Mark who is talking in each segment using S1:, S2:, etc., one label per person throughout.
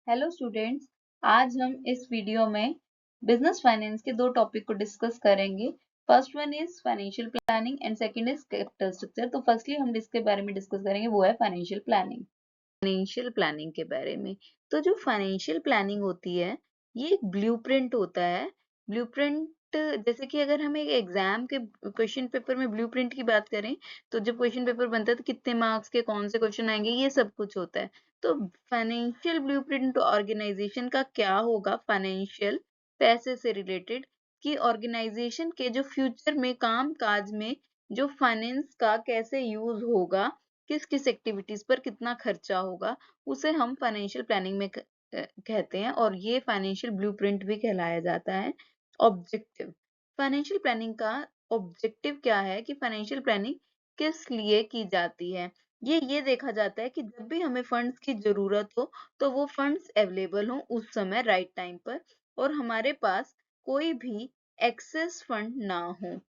S1: Hello students. आज हम इस वीडियो में बिजनेस फाइनेंस के दो टॉपिक को डिस्कस करेंगे। First one is financial planning and second is capital structure. तो फर्स्टली हम जिसके बारे में डिस्कस करेंगे वो है फाइनेंशियल प्लानिंग। फाइनेंशियल प्लानिंग के बारे में, तो जो फाइनेंशियल प्लानिंग होती है ये एक ब्लूप्रिंट होता है। ब्लूप्रिंट जैसे कि अगर हम एक एग्जाम के क्वेश्चन पेपर में ब्लूप्रिंट की बात करें तो जब क्वेश्चन पेपर बनता है तो कितने मार्क्स के कौन से क्वेश्चन आएंगे ये सब कुछ होता है। तो फाइनेंशियल ब्लूप्रिंट ऑर्गेनाइजेशन का क्या होगा, फाइनेंशियल पैसे से रिलेटेड कि ऑर्गेनाइजेशन के जो फ्यूचर में काम काज में जो फाइनेंस का कैसे यूज होगा, किस किस एक्टिविटीज पर कितना खर्चा होगा, उसे हम फाइनेंशियल प्लानिंग में कहते हैं और ये फाइनेंशियल ब्लूप्रिंट भी कहलाया जाता है। ऑब्जेक्टिव, फाइनेंशियल प्लानिंग का ऑब्जेक्टिव क्या है कि फाइनेंशियल प्लानिंग किस लिए की जाती है। ये देखा जाता है कि जब भी हमें फंड्स की जरूरत हो तो वो फंड्स अवेलेबल हो उस समय राइट टाइम पर और हमारे पास कोई भी एक्सेस फंड ना हो।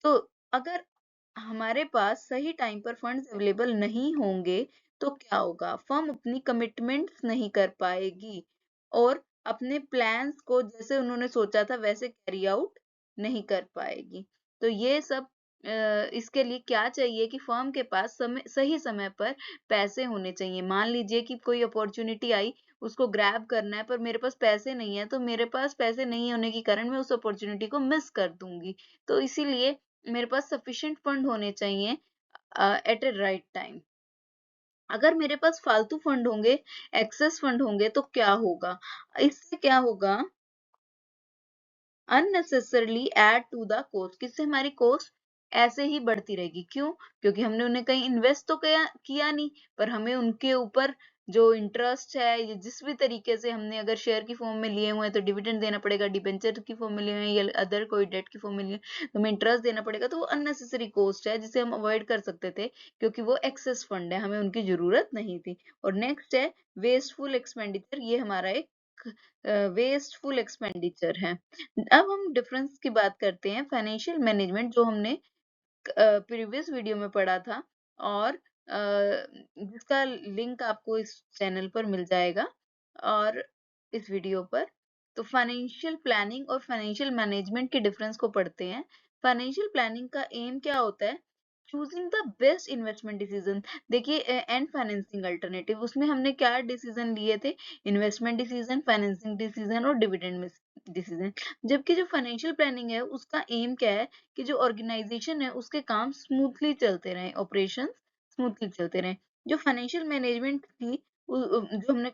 S1: तो अगर हमारे पास सही टाइम पर फंड्स अवेलेबल नहीं होंगे तो क्या होगा, फर्म अपनी कमिटमेंट्स नहीं कर पाएगी और अपने प्लान्स को जैसे उन्होंने सोचा था वैसे कैरी आउट नहीं कर पाएगी। तो ये सब इसके लिए क्या चाहिए कि फर्म के पास सही समय पर पैसे होने चाहिए। मान लीजिए कि कोई अपॉर्चुनिटी आई, उसको ग्रैब करना है पर मेरे पास पैसे नहीं है, तो मेरे पास पैसे नहीं होने के कारण मैं उस अपॉर्चुनिटी को मिस कर दूंगी। तो इसीलिए मेरे पास सफिशिएंट फंड होने चाहिए एट ए राइट टाइम। अगर मेरे पास फालतू फंड होंगे, एक्सेस फंड होंगे तो क्या होगा, इससे क्या होगा, unnecessarily add to the cost, किससे हमारी कॉस्ट ऐसे ही बढ़ती रहेगी। क्यों? क्योंकि हमने उन्हें कहीं इन्वेस्ट तो किया नहीं, पर हमें उनके ऊपर जो इंटरेस्ट है या जिस भी तरीके से हमने अगर शेयर की फॉर्म में लिए हुए हैं तो डिविडेंड देना पड़ेगा, डिबेंचर की फॉर्म में लिए हुए हैं या अदर कोई डेट की फॉर्म में लिए तो हमें इंटरेस्ट देना पड़ेगा। तो वो अननेसेसरी कॉस्ट है जिसे हम अवॉइड कर सकते थे क्योंकि वो एक्सेस फंड है, हमें उनकी जरूरत नहीं थी। और नेक्स्ट है वेस्टफुल एक्सपेंडिचर, ये हमारा एक वेस्टफुल एक्सपेंडिचर है। अब हम डिफरेंस की बात करते हैं। फाइनेंशियल मैनेजमेंट जो हमने प्रीवियस वीडियो में पढ़ा था और जिसका लिंक आपको इस चैनल पर मिल जाएगा और इस वीडियो पर। तो फाइनेंशियल प्लानिंग और फाइनेंशियल मैनेजमेंट के डिफरेंस को पढ़ते हैं। फाइनेंशियल प्लानिंग का एम क्या होता है, choosing the best investment decision. देखिए एंड फाइनेंसिंग अल्टरनेटिव, उसमें हमने क्या डिसीजन लिए थे, इन्वेस्टमेंट डिसीजन, फाइनेंसिंग डिसीजन और डिविडेंड डिसीजन। जबकि जो फाइनेंशियल प्लानिंग है उसका एम क्या है कि जो ऑर्गेनाइजेशन है उसके काम स्मूथली चलते रहें, ऑपरेशन स्मूथली चलते रहें। जो फाइनेंशियल मैनेजमेंट थी जो हमने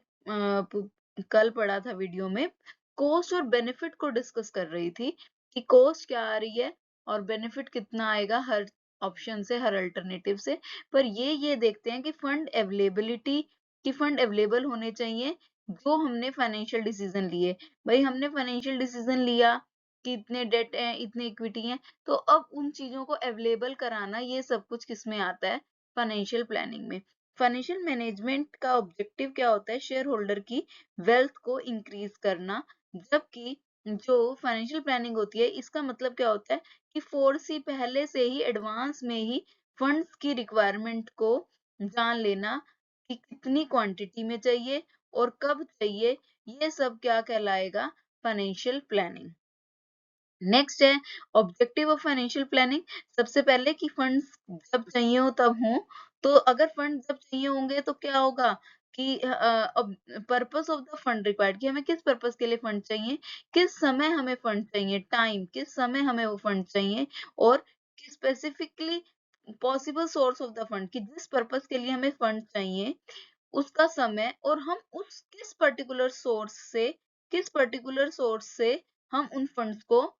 S1: कल पढ़ा था वीडियो में, कॉस्ट और बेनिफिट को डिस्कस कर रही थी कि कॉस्ट क्या आ रही है और बेनिफिट कितना आएगा हर ऑप्शन से, हर अल्टरनेटिव से। पर ये देखते हैं कि फंड अवेलेबिलिटी, कि फंड अवेलेबल होने चाहिए जो हमने फाइनेंशियल डिसीजन लिए। भाई हमने फाइनेंशियल डिसीजन लिया कि इतने डेट है, इतने इक्विटी है, तो अब उन चीजों को अवेलेबल कराना ये सब कुछ किसमें आता है, फाइनेंशियल प्लानिंग में। फाइनेंशियल मैनेजमेंट का ऑब्जेक्टिव क्या होता है, शेयर होल्डर की वेल्थ को इंक्रीज करना। जबकि जो फाइनेंशियल प्लानिंग होती है इसका मतलब क्या होता है कि फोरसी, पहले से ही एडवांस में ही फंड्स की रिक्वायरमेंट को जान लेना कि कितनी क्वांटिटी में चाहिए और कब चाहिए, ये सब क्या कहलाएगा, फाइनेंशियल प्लानिंग। नेक्स्ट है ऑब्जेक्टिव ऑफ फाइनेंशियल प्लानिंग। सबसे पहले कि फंड्स जब चाहिए हो तब हो। तो अगर फंड जब चाहिए होंगे तो क्या होगा कि purpose of the fund required, कि हमें किस पर्पस के लिए फंड चाहिए, किस समय हमें फंड चाहिए, टाइम किस समय हमें वो फंड चाहिए और specifically possible source of the fund, कि जिस पर्पस के लिए हमें फंड चाहिए उसका समय और हम उस किस पर्टिकुलर सोर्स से हम उन फंड्स को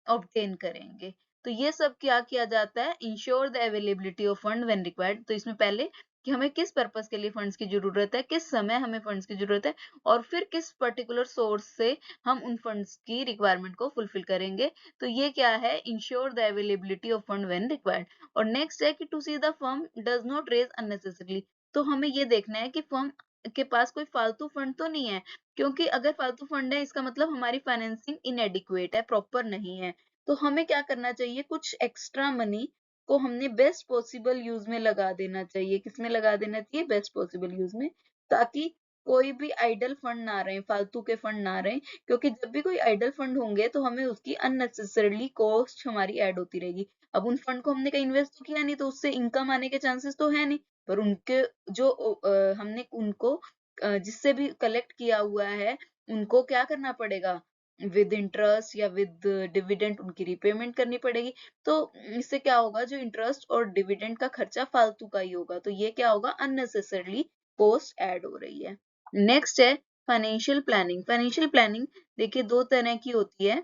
S1: ऑब्टेन करेंगे। तो ये सब क्या किया जाता है, ensure the availability of fund when required. तो इसमें पहले कि हमें किस पर्पस के लिए फंड्स की जरूरत है, किस समय हमें फंड्स की जरूरत है और फिर किस पर्टिकुलर सोर्स से हम उन फंड्स की रिक्वायरमेंट को फुलफिल करेंगे। तो ये क्या है, ensure the availability of fund when required. और नेक्स्ट है कि to see the firm does not raise unnecessarily. तो हमें ये देखना है कि फर्म के पास कोई फालतू फंड तो नहीं है, क्योंकि अगर फालतू फंड है इसका मतलब हमारी फाइनेंसिंग इनएडिक्वेट है, प्रॉपर नहीं है। तो हमें क्या करना चाहिए, कुछ एक्स्ट्रा मनी को हमने बेस्ट पॉसिबल यूज में लगा देना चाहिए। किसमें लगा देना चाहिए, बेस्ट पॉसिबल यूज में, ताकि कोई भी आइडल फंड ना रहे, फालतू के फंड ना रहे, क्योंकि जब भी कोई आइडल फंड होंगे तो हमें उसकी अननेसेसरली कॉस्ट हमारी ऐड होती रहेगी। अब उन फंड को हमने कहीं इन्वेस्ट तो किया नहीं, तो उससे इनकम आने के चांसेस तो है नहीं, पर उनके जो हमने उनको जिससे भी कलेक्ट किया हुआ है, उनको क्या करना पड़ेगा, विद इंटरेस्ट या विद डिविडेंड उनकी रिपेमेंट करनी पड़ेगी। तो इससे क्या होगा, जो इंटरेस्ट और डिविडेंड का खर्चा फालतू का ही होगा, तो ये क्या होगा, अननेसेसरली कॉस्ट ऐड हो रही है। नेक्स्ट है फाइनेंशियल प्लानिंग। फाइनेंशियल प्लानिंग देखिए दो तरह की होती है,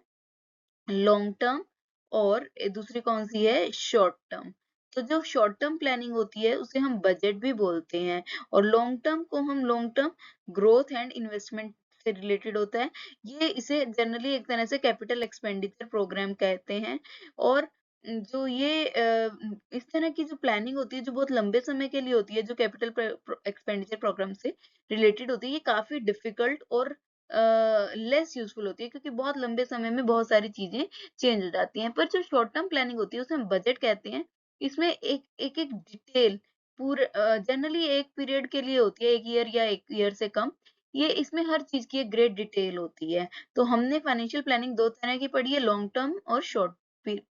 S1: लॉन्ग टर्म और दूसरी कौन सी है, शॉर्ट टर्म। तो जो शॉर्ट टर्म प्लानिंग होती है उसे हम बजट भी बोलते हैं, और लॉन्ग टर्म को हम long term growth and investment से रिलेटेड होता है। ये इसे जनरली एक तरह से कैपिटल एक्सपेंडिचर प्रोग्राम कहते हैं। और जो ये इस तरह की जो प्लानिंग होती है जो बहुत लंबे समय के लिए होती है, जो कैपिटल एक्सपेंडिचर प्रोग्राम से रिलेटेड होती है, ये काफी डिफिकल्ट और लेस यूजफुल होती है, क्योंकि बहुत लंबे समय में बहुत सारी चीजें चेंज हो जाती हैं। पर जो शॉर्ट टर्म प्लानिंग होती है उसे हम बजट कहते हैं। इसमें एक डिटेल पूरे जनरली एक पीरियड के लिए होती है, एक ईयर या एक ईयर से कम। ये इसमें हर चीज की एक ग्रेट डिटेल होती है। तो हमने फाइनेंशियल प्लानिंग दो तरह की पढ़ी है, लॉन्ग टर्म और शॉर्ट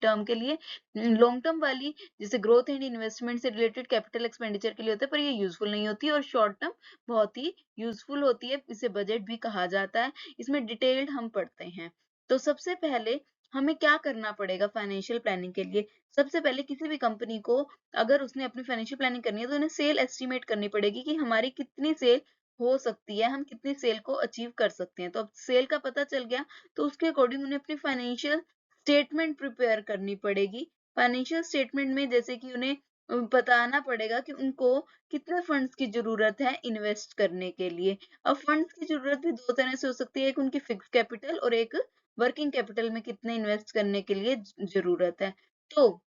S1: टर्म के लिए। लॉन्ग टर्म वाली जैसे ग्रोथ एंड इन्वेस्टमेंट से रिलेटेड कैपिटल एक्सपेंडिचर के लिए होता है, पर ये यूजफुल नहीं होती, और शॉर्ट टर्म बहुत ही यूजफुल होती है, इसे बजट भी कहा जाता है। इसमें डिटेल्ड हम पढ़ते हैं। तो सबसे पहले हमें क्या करना पड़ेगा फाइनेंशियल प्लानिंग के लिए। सबसे पहले किसी भी कंपनी को अगर उसने अपनी फाइनेंशियल प्लानिंग करनी है, तो उन्हें सेल एस्टिमेट करनी पड़ेगी कि हमारी कितनी सेल हो सकती है, हम कितनी सेल को अचीव कर सकते हैं। तो अब सेल का पता चल गया, तो उसके अकॉर्डिंग उन्हें अपनी फाइनेंशियल स्टेटमेंट प्रिपेयर करनी पड़ेगी। फाइनेंशियल स्टेटमेंट में जैसे कि उन्हें बताना पड़ेगा कि उनको कितने फंड्स की जरूरत है इन्वेस्ट करने के लिए। अब फंड्स की जरूरत भी दो तरह से हो सकती है, एक उनकी फिक्स कैपिटल और एक वर्किंग कैपिटल में कितने इन्वेस्ट करने के लिए जरूरत है। तो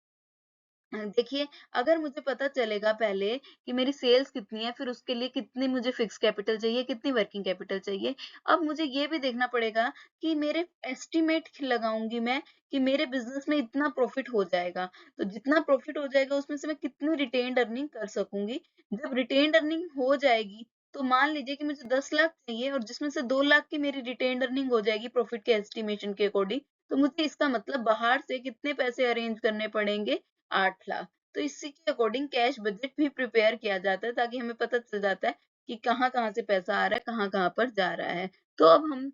S1: देखिए, अगर मुझे पता चलेगा पहले कि मेरी सेल्स कितनी है, फिर उसके लिए कितनी मुझे फिक्स कैपिटल चाहिए, कितनी वर्किंग कैपिटल चाहिए। अब मुझे ये भी देखना पड़ेगा कि मेरे एस्टिमेट लगाऊंगी मैं कि मेरे बिजनेस में इतना प्रॉफिट हो जाएगा। तो जितना प्रॉफिट हो जाएगा उसमें से मैं कितनी रिटेन्ड अर्निंग कर सकूंगी। जब रिटेन्ड अर्निंग हो जाएगी, तो मान लीजिए कि मुझे 10 लाख चाहिए और जिसमें से 2 लाख की मेरी रिटेन्ड अर्निंग हो जाएगी प्रॉफिट के एस्टिमेशन के अकॉर्डिंग, तो मुझे इसका मतलब बाहर से कितने पैसे अरेंज करने पड़ेंगे, 8 लाख। तो इसी के अकॉर्डिंग कैश बजट भी प्रिपेयर किया जाता है, ताकि हमें पता चल जाता है कि कहाँ-कहाँ से पैसा आ रहा है, कहाँ-कहाँ पर जा रहा है। तो अब हम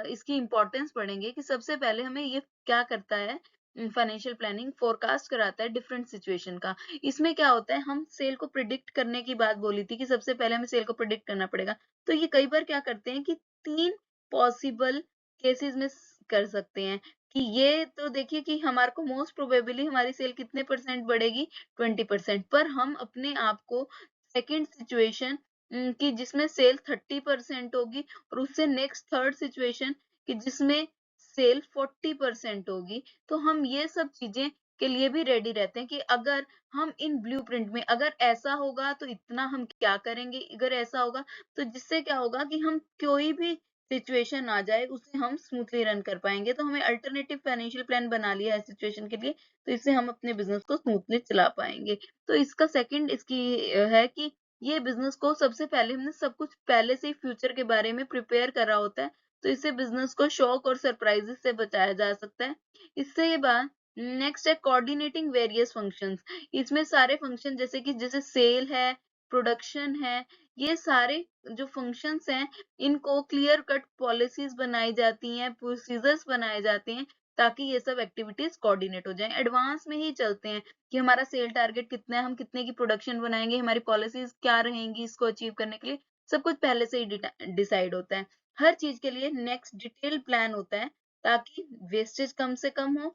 S1: इसकी इम्पोर्टेंस पढ़ेंगे कि सबसे पहले हमें ये क्या करता है, फाइनेंशियल प्लानिंग फोरकास्ट कराता है डिफरेंट सिचुएशन का। इसमें क्या होता है, हम सेल को प्रिडिक्ट करने की बात बोली थी कि सबसे पहले हमें सेल को प्रिडिक्ट करना पड़ेगा। तो ये कई बार क्या करते हैं कि 3 पॉसिबल केसेस में कर सकते हैं कि ये तो देखिए कि हमारे को मोस्ट प्रोबेबली हमारी सेल कितने परसेंट बढ़ेगी, 20%। पर हम अपने आप को सेकंड सिचुएशन कि जिसमें सेल 30% होगी, और उससे नेक्स्ट थर्ड सिचुएशन कि जिसमें सेल 40% होगी। तो हम ये सब चीजें के लिए भी रेडी रहते हैं कि अगर हम इन ब्लूप्रिंट में अगर ऐसा होगा तो इतना हम क्या करेंगे, अगर ऐसा होगा तो जिससे क्या होगा कि हम कोई भी सिचुएशन आ जाए उसे हम स्मूथली रन कर पाएंगे। तो हमें अल्टरनेटिव फाइनेंशियल प्लान बना लिया है सिचुएशन के लिए, तो इससे हम अपने बिजनेस को स्मूथली चला पाएंगे। तो इसका सेकंड इसकी है कि ये बिजनेस को सबसे पहले हमने सब कुछ पहले से ही फ्यूचर के बारे में प्रिपेयर करा होता है, तो इससे बिजनेस को शॉक और सरप्राइजेस से बचाया जा सकता है। इससे ये बात नेक्स्ट है कोऑर्डिनेटिंग वेरियस फंक्शंस। इसमें सारे फंक्शन जैसे कि जैसे सेल है, प्रोडक्शन है, ये सारे जो फंक्शंस हैं, इनको क्लियर कट पॉलिसीज बनाई जाती हैं, प्रोसीजर्स बनाए जाते हैं, ताकि ये सब एक्टिविटीज कोऑर्डिनेट हो जाएं। एडवांस में ही चलते हैं कि हमारा सेल टारगेट कितना है, हम कितने की प्रोडक्शन बनाएंगे, हमारी पॉलिसीज क्या रहेंगी इसको अचीव करने के लिए, सब कुछ पहले से ही डिसाइड होता है। हर चीज के लिए नेक्स्ट डिटेल प्लान होता है, ताकि वेस्टेज कम से कम हो,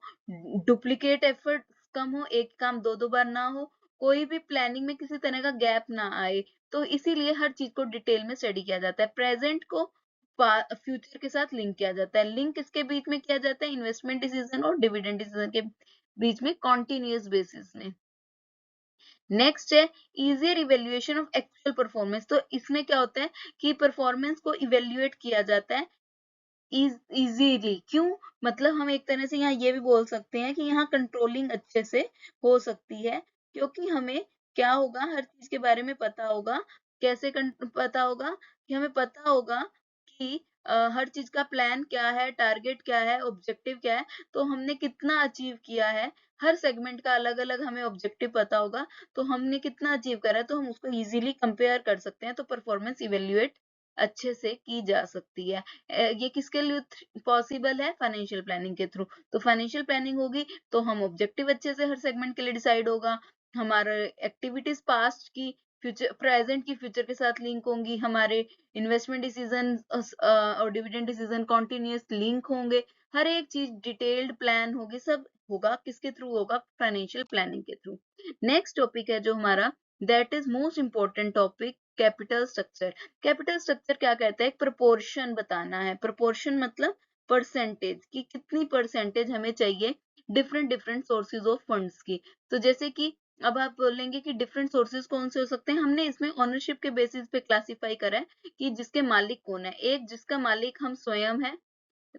S1: डुप्लीकेट एफर्ट कम हो, एक काम दो दो बार ना हो, कोई भी प्लानिंग में किसी तरह का गैप ना आए। तो इसीलिए हर चीज को डिटेल में स्टडी किया जाता है। प्रेजेंट को फ्यूचर के साथ लिंक किया जाता है। लिंक इसके बीच में किया जाता है, इन्वेस्टमेंट डिसीजन और डिविडेंड डिसीजन के बीच में कॉन्टिन्यूस बेसिस में। नेक्स्ट है easier evaluation of actual performance. तो इसमें क्या होता है कि परफॉर्मेंस को इवेल्युएट किया जाता है इजीली। क्यों, मतलब हम एक तरह से यहाँ ये भी बोल सकते हैं कि यहाँ कंट्रोलिंग अच्छे से हो सकती है, क्योंकि हमें क्या होगा, हर चीज के बारे में पता होगा कैसे पता होगा कि हमें पता होगा कि हर चीज का प्लान क्या है, टारगेट क्या है, ऑब्जेक्टिव क्या है, तो हमने कितना अचीव किया है। हर सेगमेंट का अलग अलग हमें ऑब्जेक्टिव पता होगा, तो हमने कितना अचीव करा है, तो हम उसको इजीली कंपेयर कर सकते हैं, तो परफॉर्मेंस इवेल्युएट अच्छे से की जा सकती है। ये किसके लिए पॉसिबल है? फाइनेंशियल प्लानिंग के थ्रू। तो फाइनेंशियल प्लानिंग होगी तो हम ऑब्जेक्टिव अच्छे से हर सेगमेंट के लिए डिसाइड होगा, हमारे एक्टिविटीज पास्ट की फ्यूचर प्रेजेंट की फ्यूचर के साथ लिंक होंगी, हमारे इन्वेस्टमेंट डिसीजन और डिविडेंड डिसीजन कॉन्टिन्यूस लिंक होंगे, हर एक चीज डिटेल्ड प्लान होगी, सब होगा किसके थ्रू? होगा फाइनेंशियल प्लानिंग के थ्रू। नेक्स्ट टॉपिक है जो हमारा, that is most important topic, capital structure. Capital structure क्या कहता है? एक प्रोपोर्शन बताना है। प्रोपोर्शन मतलब परसेंटेज, कि कितनी परसेंटेज हमें चाहिए different different sources of funds की। तो जैसे कि अब आप बोलेंगे कि डिफरेंट सोर्सेज कौन से हो सकते हैं, हमने इसमें ओनरशिप के बेसिस पे क्लासिफाई करा है कि जिसके मालिक कौन है। एक जिसका मालिक हम स्वयं है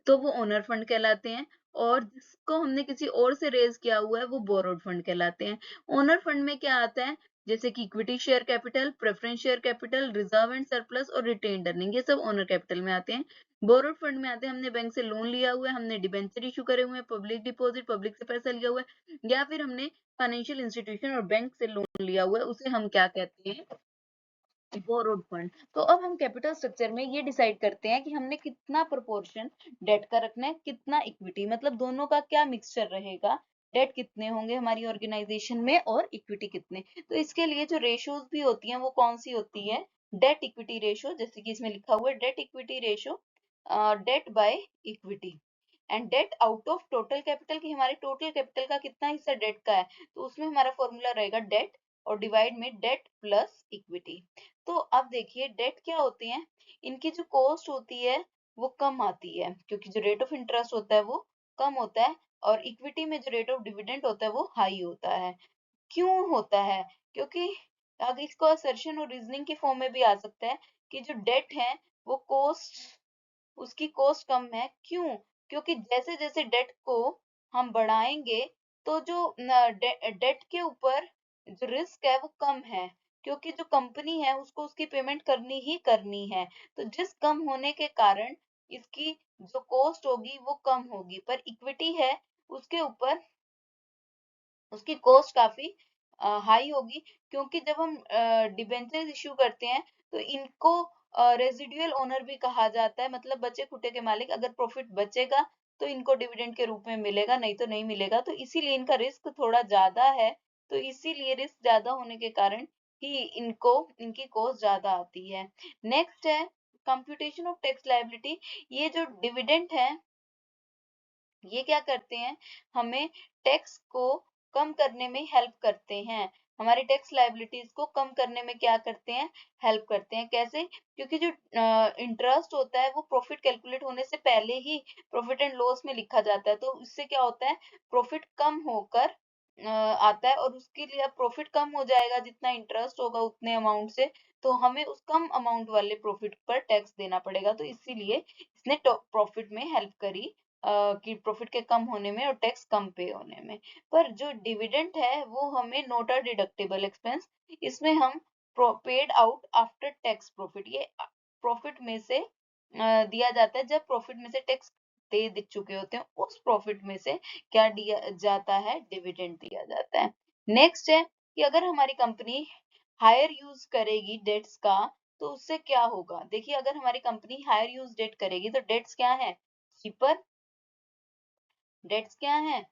S1: तो वो ओनर फंड कहलाते हैं, और जिसको हमने किसी और से रेज किया हुआ है वो बोरोड फंड कहलाते हैं। ओनर फंड में क्या आता है? जैसे कि equity share capital, preference share capital, reserve and surplus और रिटेन्ड अर्निंग, ये सब ओनर कैपिटल में आते हैं। बोरोड फंड में आते हैं हमने बैंक से लोन लिया हुआ है, हमने डिबेंचर इशू करे हुए हैं, पब्लिक डिपॉजिट, पब्लिक से पैसा लिया हुआ है, या फिर हमने फाइनेंशियल इंस्टीट्यूशन और बैंक से लोन लिया हुआ है, उसे हम क्या कहते हैं? Borrowed fund. तो अब हम कैपिटल स्ट्रक्चर में ये डिसाइड करते हैं कि हमने कितना प्रोपोर्शन डेट का रखना है, कितना इक्विटी, मतलब दोनों का क्या मिक्सचर रहेगा, डेट कितने होंगे हमारी ऑर्गेनाइजेशन में और इक्विटी कितने। तो इसके लिए जो रेशियोज भी होती हैं वो कौन सी होती है? डेट इक्विटी रेशियो, जैसे कि इसमें लिखा हुआ है debt equity ratio, debt by equity, and debt out of total capital, की हमारे टोटल कैपिटल का कितना हिस्सा डेट का है, तो उसमें हमारा फॉर्मूला रहेगा डेट और डिवाइड में डेट प्लस इक्विटी। तो अब देखिए डेट क्या होती है, इनकी जो कॉस्ट होती है वो कम आती है, क्योंकि जो रेट ऑफ इंटरेस्ट होता है वो कम होता है, और इक्विटी में जो रेट ऑफ डिविडेंड होता है वो हाई होता है। क्यों होता है? क्योंकि अगर इसको असर्शन और रीजनिंग की फॉर्म में भी आ सकता है कि जो डेट है वो कॉस्ट, उसकी कॉस्ट कम है। क्यों? क्योंकि जैसे जैसे डेट को हम बढ़ाएंगे तो जो डेट के ऊपर जो रिस्क है वो कम है, क्योंकि जो कंपनी है उसको उसकी पेमेंट करनी ही करनी है। तो जिस कम होने के कारण इसकी जो कॉस्ट होगी वो कम होगी, पर इक्विटी है उसके ऊपर उसकी कॉस्ट काफी हाई होगी, क्योंकि जब हम डिबेंचर इश्यू करते हैं तो इनको रेजिडुअल ओनर भी कहा जाता है, मतलब बचे खुटे के मालिक। अगर प्रॉफिट बचेगा तो इनको डिविडेंड के रूप में मिलेगा, नहीं तो नहीं मिलेगा, तो इसीलिए इनका रिस्क थोड़ा ज्यादा है। तो इसीलिए रिस्क ज्यादा होने के कारण ही इनको इनकी कॉस्ट ज्यादा आती है। नेक्स्ट है कंप्यूटेशन ऑफ टैक्स लायबिलिटी। ये जो डिविडेंड है ये क्या करते हैं, हमें टैक्स को कम करने में हेल्प करते हैं, हमारी टैक्स लायबिलिटीज को कम करने में क्या करते हैं? हेल्प करते हैं। कैसे? क्योंकि जो इंटरेस्ट होता है वो प्रॉफिट कैलकुलेट होने से पहले ही प्रॉफिट एंड लॉस में लिखा जाता है, तो इससे क्या होता है, प्रॉफिट कम होकर आता है, और उसके लिए अब प्रॉफिट कम हो जाएगा, जितना इंटरेस्ट होगा उतने अमाउंट से, तो हमें उस कम अमाउंट वाले प्रॉफिट पर टैक्स देना पड़ेगा। तो इसीलिए इसने प्रॉफिट में हेल्प करी, कि प्रॉफिट के कम होने में और टैक्स कम पे होने में। पर जो डिविडेंड है वो हमें नॉट अ डिडक्टेबल एक्सपेंस, इसमें हम paid out after tax profit, ये प्रॉफिट में से दिया जाता है जब प्रॉफिट में से टैक्स दे दे चुके होते हैं, उस प्रॉफिट में से क्या दिया जाता है? डिविडेंड दिया जाता है। नेक्स्ट है कि अगर हमारी कंपनी हायर यूज करेगी डेट्स का तो उससे क्या होगा। देखिए अगर हमारी कंपनी हायर यूज डेट करेगी तो डेट्स क्या है? चीपर। डेट्स क्या है?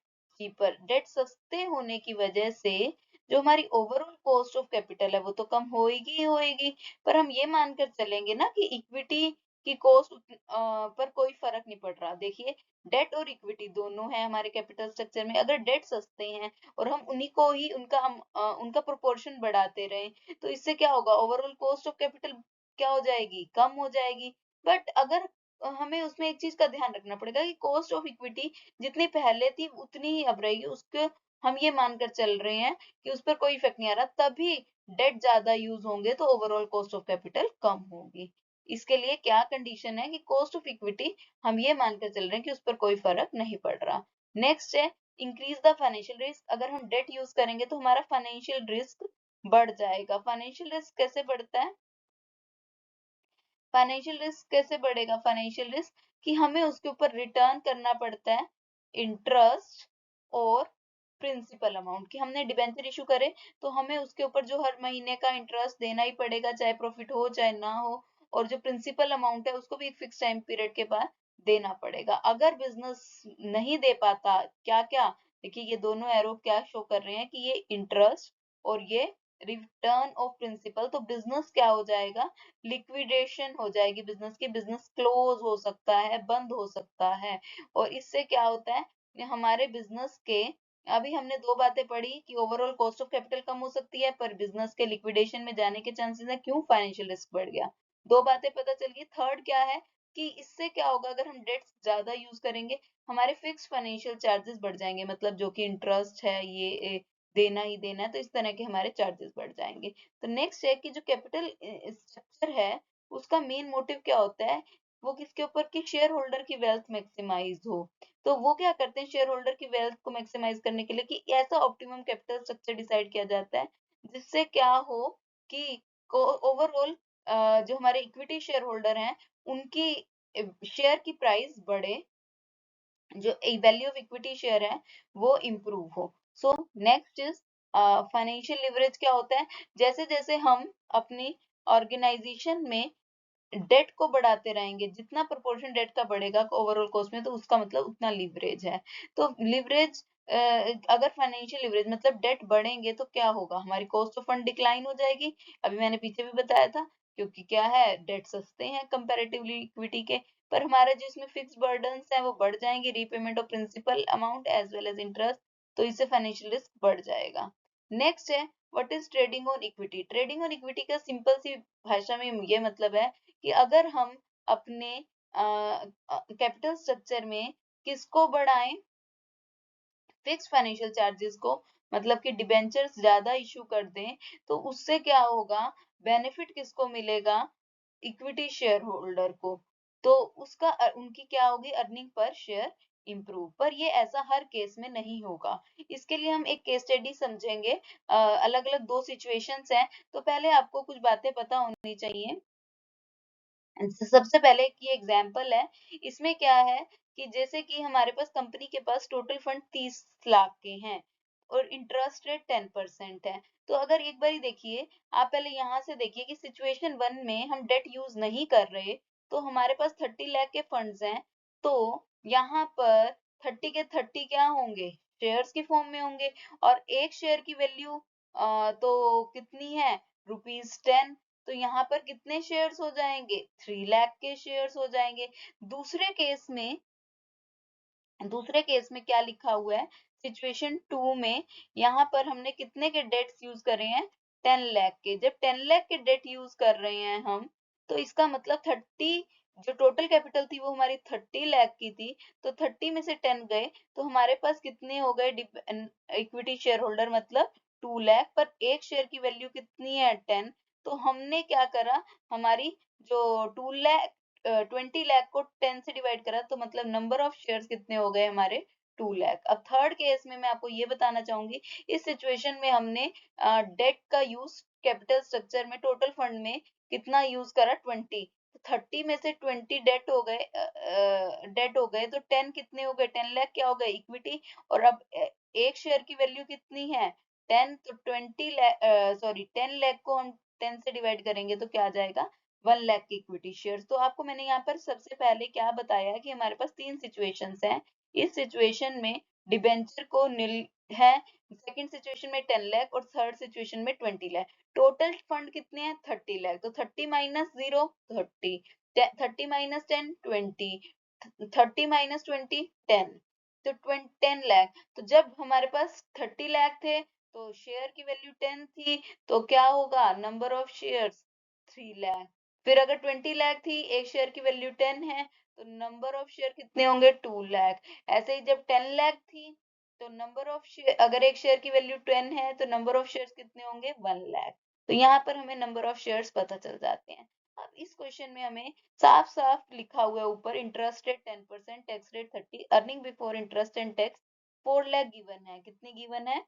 S1: चीपर। डेट सस्ते होने की वजह से जो हमारी ओवरऑल कॉस्ट ऑफ कैपिटल है वो तो कम होएगी ही होएगी, पर हम ये मानकर चलेंगे ना कि इक्विटी की कॉस्ट पर कोई फर्क नहीं पड़ रहा। देखिए डेट और इक्विटी दोनों है हमारे कैपिटल स्ट्रक्चर में, अगर डेट सस्ते हैं और हम उन्हीं को ही उनका प्रोपोर्शन बढ़ाते रहे तो इससे क्या होगा, ओवरऑल कॉस्ट ऑफ कैपिटल क्या हो जाएगी? कम हो जाएगी। बट अगर हमें उसमें एक चीज का ध्यान रखना पड़ेगा कि कॉस्ट ऑफ इक्विटी जितनी पहले थी उतनी ही अब रहेगी, उसके हम ये मानकर चल रहे हैं कि उस पर कोई इफेक्ट नहीं आ रहा, तभी डेट ज्यादा यूज होंगे तो ओवरऑल कॉस्ट ऑफ कैपिटल कम होगी। इसके लिए क्या कंडीशन है कि कॉस्ट ऑफ इक्विटी हम ये मानकर चल रहे हैं कि उस पर कोई फर्क नहीं पड़ रहा। नेक्स्ट है इंक्रीज द फाइनेंशियल रिस्क। अगर हम डेट यूज करेंगे तो हमारा फाइनेंशियल रिस्क बढ़ जाएगा। फाइनेंशियल रिस्क कैसे बढ़ता है? फाइनेंशियल रिस्क कैसे बढ़ेगा? फाइनेंशियल रिस्क कि हमें उसके ऊपर रिटर्न करना पड़ता है इंटरेस्ट और प्रिंसिपल अमाउंट, कि हमने डिबेंचर इशू करे तो हमें उसके ऊपर जो हर महीने का इंटरेस्ट देना ही पड़ेगा, चाहे प्रॉफिट हो चाहे ना हो, और जो प्रिंसिपल अमाउंट है उसको भी एक फिक्स टाइम पीरियड के बाद देना पड़ेगा। अगर बिजनेस नहीं दे पाता, क्या क्या, देखिए ये दोनों एरो क्या शो कर रहे हैं कि ये इंटरेस्ट और ये रिटर्न ऑफ प्रिंसिपल, तो बिजनेस क्या हो जाएगा, लिक्विडेशन हो जाएगी बिजनेस की, बिजनेस क्लोज हो सकता है, बंद हो सकता है। और इससे क्या होता है, हमारे बिजनेस के, अभी हमने दो बातें पढ़ी कि ओवरऑल कॉस्ट ऑफ कैपिटल कम हो सकती है पर बिजनेस के लिक्विडेशन में जाने के चांसेस है, क्यों, फाइनेंशियल रिस्क बढ़ गया। दो बातें पता चल गई। थर्ड क्या है कि इससे क्या होगा, अगर हम डेट ज्यादा यूज करेंगे, हमारे फिक्स फाइनेंशियल चार्जेस बढ़ जाएंगे, मतलब जो कि इंटरेस्ट है ये देना ही देना है, तो इस तरह के हमारे चार्जेस बढ़ जाएंगे। तो नेक्स्ट है कि जो कैपिटल स्ट्रक्चर है उसका मेन मोटिव क्या होता है, वो किसके ऊपर, कि शेयर होल्डर की वेल्थ मैक्सिमाइज हो। तो वो क्या करते हैं शेयर होल्डर की वेल्थ को मैक्सिमाइज करने के लिए, कि ऐसा ऑप्टिमम कैपिटल स्ट्रक्चर डिसाइड किया जाता है जिससे क्या हो कि ओवरऑल जो हमारे इक्विटी शेयर होल्डर हैं उनकी शेयर की प्राइस बढ़े, जो वैल्यू ऑफ इक्विटी शेयर है वो इम्प्रूव हो। So next is financial leverage. क्या होता है, जैसे जैसे हम अपनी ऑर्गेनाइजेशन में डेट को बढ़ाते रहेंगे, जितना प्रोपोर्शन डेट का बढ़ेगा ओवरऑल कॉस्ट में, तो उसका मतलब उतना लिवरेज है। तो लिवरेज, अगर फाइनेंशियल लिवरेज मतलब डेट बढ़ेंगे तो क्या होगा, हमारी कॉस्ट ऑफ फंड डिक्लाइन हो जाएगी। अभी मैंने पीछे भी बताया था, क्योंकि क्या है, डेट सस्ते हैं कंपैरेटिवली इक्विटी के, पर हमारा जो इसमें फिक्स बर्डन्स है वो बढ़ जाएंगे, repayment of principal amount as well as interest, तो इससे फाइनेंशियल रिस्क बढ़ जाएगा। नेक्स्ट है what is trading on equity. Trading on equity का सिंपल सी भाषा में ये मतलब है कि अगर हम अपने कैपिटल स्ट्रक्चर में किसको बढ़ाएं, फिक्स फाइनेंशियल चार्जेस को, मतलब कि डिबेंचर्स ज्यादा इशू कर दें, तो उससे क्या होगा, बेनिफिट किसको मिलेगा, इक्विटी शेयर होल्डर को। तो उसका उनकी क्या होगी, अर्निंग पर शेयर इम्प्रूव। पर ये ऐसा हर केस में नहीं होगा। इसके लिए हम एक केस स्टडी समझेंगे। अलग अलग दो सिचुएशंस हैं, तो पहले आपको कुछ बातें पता होनी चाहिए। सबसे पहले की एग्जांपल है, इसमें क्या है कि जैसे कि हमारे पास कंपनी के पास टोटल फंड 30 लाख के हैं और इंटरेस्ट रेट 10% है। तो अगर एक बार देखिए, आप पहले यहाँ से देखिए कि सिचुएशन 1 में हम डेट यूज नहीं कर रहे, तो हमारे पास 30 लाख के फंड्स हैं। तो यहाँ पर 30 के 30 क्या होंगे, शेयर्स की फॉर्म में होंगे, और एक शेयर की वैल्यू तो कितनी है, ₹10। तो यहाँ पर कितने शेयर्स हो जाएंगे, 3 लाख के शेयर्स हो जाएंगे। दूसरे केस में दूसरे केस में क्या लिखा हुआ है, सिचुएशन 2 में यहाँ पर हमने कितने के डेट्स यूज करे हैं, 10 लाख के। जब 10 लाख के डेट यूज कर रहे हैं हम, तो इसका मतलब 30, जो टोटल कैपिटल थी वो हमारी 30 लाख की थी, तो 30 में से 10 गए, तो हमारे पास कितने हो गए इक्विटी शेयर होल्डर, मतलब 2 लाख, पर एक शेयर की वैल्यू कितनी है, 10। तो हमने क्या करा, हमारी जो 2 लाख 20 लाख को 10 से डिवाइड करा, तो मतलब नंबर ऑफ शेयर्स कितने हो गए हमारे, 2 लाख। अब थर्ड केस में मैं आपको ये बताना चाहूंगी, इस सिचुएशन में हमने डेट का यूज कैपिटल स्ट्रक्चर में टोटल फंड में कितना यूज करा, 20। 30 में से 20 डेट हो गए, तो 10 कितने हो गए, 10 लाख क्या हो गए, इक्विटी। और अब एक शेयर की वैल्यू कितनी है, 10, तो 20 लाख, सॉरी 10 लाख को हम 10 से डिवाइड करेंगे तो क्या आ जाएगा, 1 लाख की इक्विटी शेयर्स। तो आपको मैंने यहाँ पर सबसे पहले क्या बताया कि हमारे पास तीन सिचुएशंस हैं। इस सिचुएशन में डिबेंचर को नील है, सेकंड सिचुएशन में 10 लाख, और थर्ड सिचुएशन में 20 लाख। टोटल फंड कितने हैं, 30 लाख। तो 30 माइनस 0, 30, 30 माइनस 10, 20, 30 माइनस 20, 10, तो 10 लाख। तो जब हमारे पास 30 लाख थे तो शेयर की वैल्यू 10 थी, तो क्या होगा, नंबर ऑफ शेयर्स 3 लाख। फिर अगर 20 लाख थी, एक शेयर की वैल्यू 10 है, तो नंबर ऑफ शेयर कितने होंगे, 2 लाख। ऐसे ही जब 10 लाख थी, तो नंबर ऑफ शेयर, अगर एक शेयर की वैल्यू 10 है तो नंबर ऑफ शेयर्स कितने होंगे, 1 लाख। तो यहाँ पर हमें नंबर ऑफ शेयर्स पता चल जाते हैं। अब इस क्वेश्चन में हमें साफ साफ लिखा हुआ है ऊपर, interest rate 10%, tax rate 30, earning before interest and tax 4 lakh given है। कितनी गिवन है,